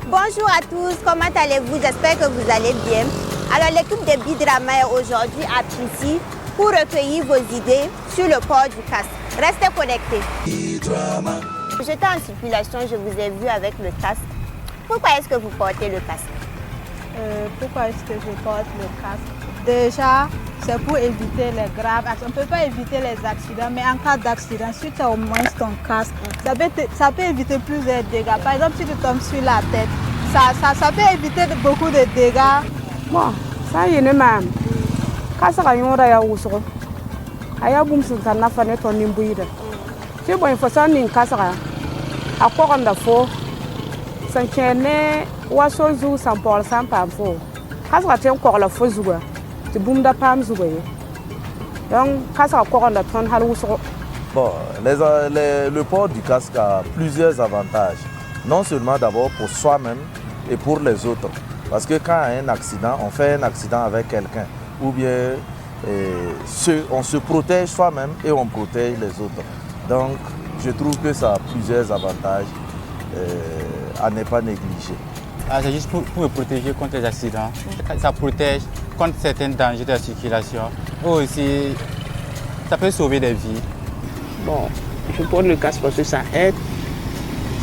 Bonjour à tous, comment allez-vous? J'espère que vous allez bien. Alors l'équipe de Bidrama est aujourd'hui à Prissy pour recueillir vos idées sur le port du casque. Restez connectés. J'étais en circulation, je vous ai vu avec le casque. Pourquoi est-ce que vous portez le casque? Pourquoi est-ce que je porte le casque? Déjà, c'est pour éviter les graves accidents. On ne peut pas éviter les accidents, mais en cas d'accident, si tu as au moins ton casque, ça peut éviter plusieurs dégâts. Par exemple, si tu tombes sur la tête, ça peut éviter beaucoup de dégâts. Bon, ça y est, même. Quand ça va y avoir un ours, il y a un boum sur la fenêtre en imbouille. Tu vois, il faut ça, il casse rien. À quoi on a fait? Ça tient ou à chose où ça parle sans pas faux. Quand ça tient encore la fausse joie, tu boum de pam jouer. Donc, quand ça encore on a ton halous. Bon, le port du casque a plusieurs avantages. Non seulement d'abord pour soi-même et pour les autres. Parce que quand il y a un accident, on fait un accident avec quelqu'un. Ou bien on se protège soi-même et on protège les autres. Donc, je trouve que ça a plusieurs avantages à ne pas négliger. C'est juste pour me protéger contre les accidents. Ça protège contre certains dangers de la circulation. Aussi, ça peut sauver des vies. Bon, je porte le casque parce que ça aide.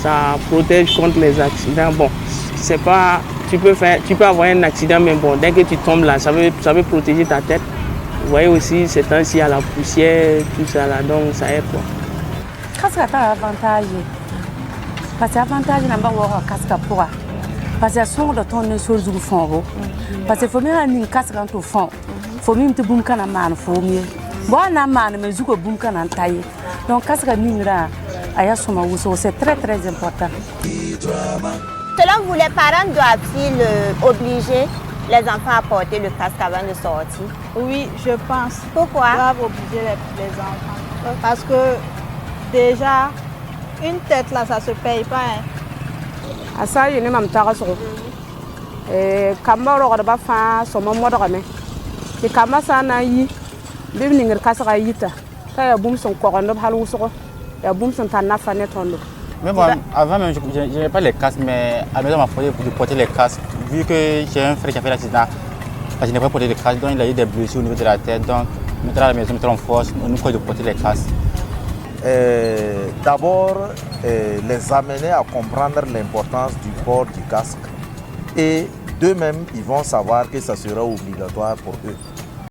Ça protège contre les accidents. Bon, c'est pas, tu peux avoir un accident, mais bon, dès que tu tombes là, ça veut protéger ta tête. Vous voyez aussi, c'est ainsi à la poussière, tout ça là, donc ça aide quoi. Casque a un avantage. Parce que l'avantage n'a pas de casque pour. Parce que son de ton ne soit du fond. Parce que faut même un casque au fond. Faut même te boum can man, faut mieux. Bon, un man, mais zuko boum can en taille. Donc, casque à mingra, c'est très très important. Selon vous, les parents doivent-ils obliger les enfants à porter le casque avant de sortir? Oui, je pense. Pourquoi? Ils doivent obliger les enfants. Parce que déjà, une tête là, ça ne se paye pas. Hein. À ça, il y a même temps et Camaro va faire son moment de remet. Et Kamasa n'a eu devenu un casque à Yita. Il y a boum son corps en halous, il y a boum son tanafanet en l'eau. Même avant, même, je n'avais pas les casques, mais à la maison, on m'a fallu porter les casques. Vu que j'ai un frère qui a fait l'accident, je n'ai pas porté les casques, donc il a eu des blessures au niveau de la tête. Donc, maintenant à la maison, maintenant en force, on nous faut de porter les casques. D'abord, les amener à comprendre l'importance du port du casque et d'eux-mêmes, ils vont savoir que ça sera obligatoire pour eux.